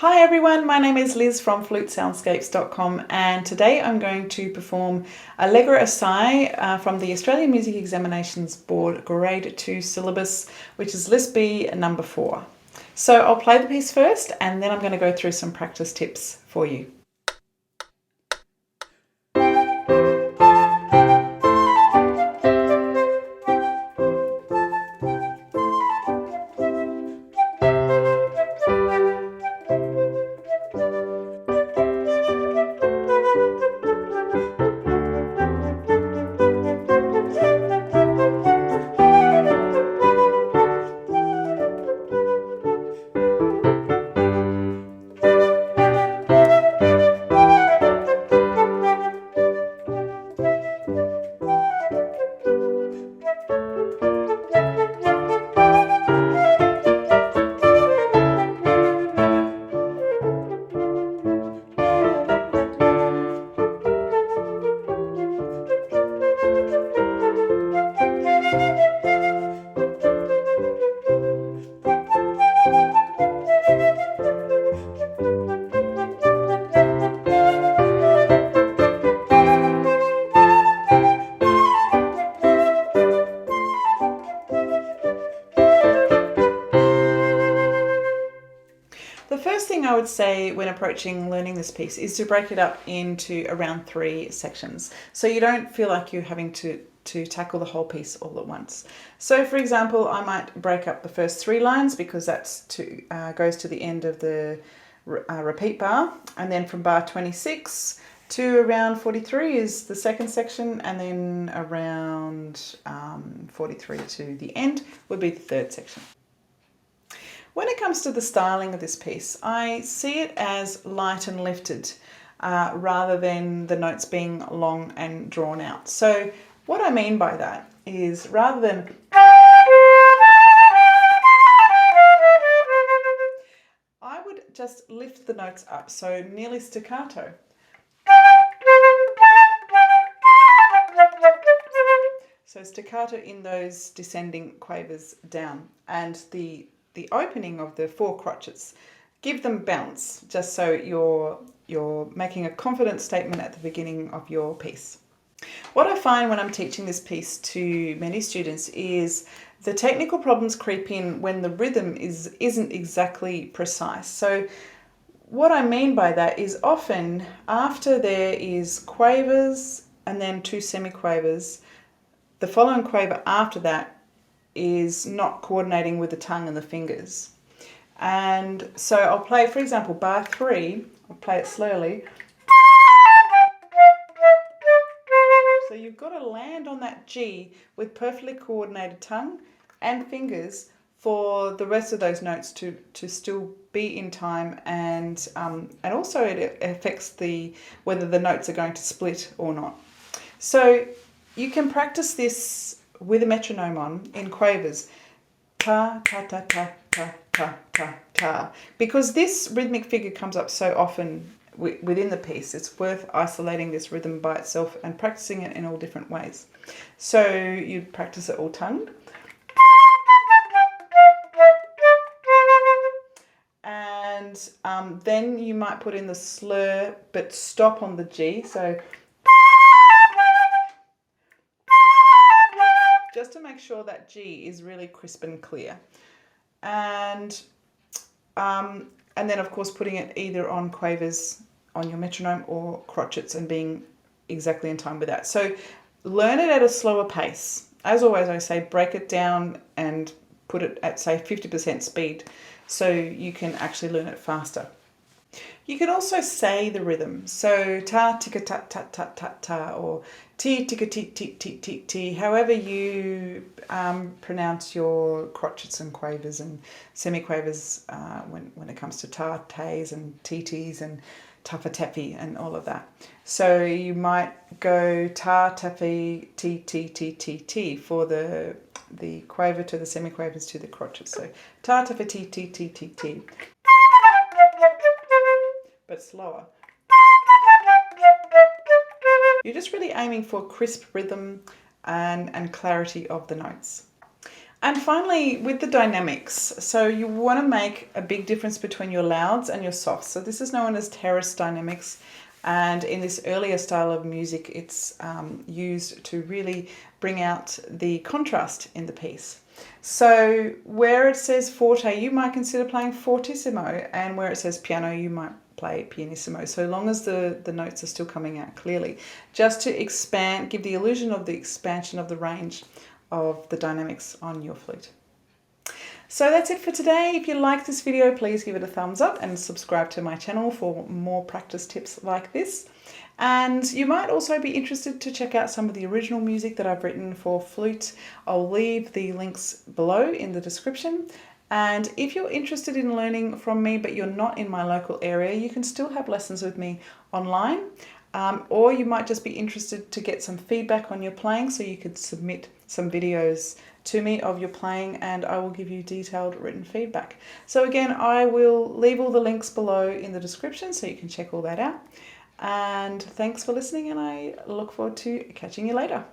Hi everyone, my name is Liz from flutesoundscapes.com, and today I'm going to perform Allegro assai from the Australian Music Examinations Board Grade 2 syllabus, which is List B number 4. So I'll play the piece first and then I'm going to go through some practice tips for you. The first thing I would say when approaching learning this piece is to break it up into around 3 sections, so you don't feel like you're having to tackle the whole piece all at once. So for example, I might break up the first 3 lines because that's goes to the end of the repeat bar, and then from bar 26 to around 43 is the second section, and then around 43 to the end would be the third section. When it comes to the styling of this piece, I see it as light and lifted rather than the notes being long and drawn out. So what I mean by that is, rather than I would just lift the notes up, so nearly staccato. So staccato in those descending quavers down, and the opening of the 4 crotchets, give them bounce, just so you're making a confident statement at the beginning of your piece. What I find when I'm teaching this piece to many students is the technical problems creep in when the rhythm isn't exactly precise. So what I mean by that is, often after there is quavers and then 2 semiquavers, the following quaver after that is not coordinating with the tongue and the fingers. And so I'll play, for example, bar 3, I'll play it slowly. So you've got to land on that G with perfectly coordinated tongue and fingers for the rest of those notes to still be in time, and also it affects whether the notes are going to split or not. So you can practice this with a metronome on in quavers, ta ta ta ta ta ta ta ta, because this rhythmic figure comes up so often within the piece. It's worth isolating this rhythm by itself and practicing it in all different ways. So you practice it all tongued, and then you might put in the slur but stop on the G, so just to make sure that G is really crisp and clear. And then of course putting it either on quavers on your metronome or crotchets and being exactly in time with that. So learn it at a slower pace. As always, I say break it down and put it at, say, 50% speed so you can actually learn it faster. You can also say the rhythm, so ta ticka ta ta ta ta ta, or ti ticka ti ti ti ti ti, however you pronounce your crotchets and quavers and semiquavers when it comes to ta, tays and tts and tuffa taffy and all of that. So you might go ta taffy ti ti ti ti ti for the quaver to the semiquavers to the crotchets. So ta taffy ti ti ti ti ti, but slower. You're just really aiming for crisp rhythm and clarity of the notes. And finally, with the dynamics, so you want to make a big difference between your louds and your softs. So this is known as terrace dynamics, and in this earlier style of music, it's used to really bring out the contrast in the piece. So where it says forte, you might consider playing fortissimo, and where it says piano, you might play pianissimo, so long as the notes are still coming out clearly, just to expand, give the illusion of the expansion of the range of the dynamics on your flute. So that's it for today. If you like this video, please give it a thumbs up and subscribe to my channel for more practice tips like this. And you might also be interested to check out some of the original music that I've written for flute. I'll leave the links below in the description. And if you're interested in learning from me, but you're not in my local area, you can still have lessons with me online. Or you might just be interested to get some feedback on your playing, so you could submit some videos to me of your playing and I will give you detailed written feedback. So again, I will leave all the links below in the description so you can check all that out. And thanks for listening, and I look forward to catching you later.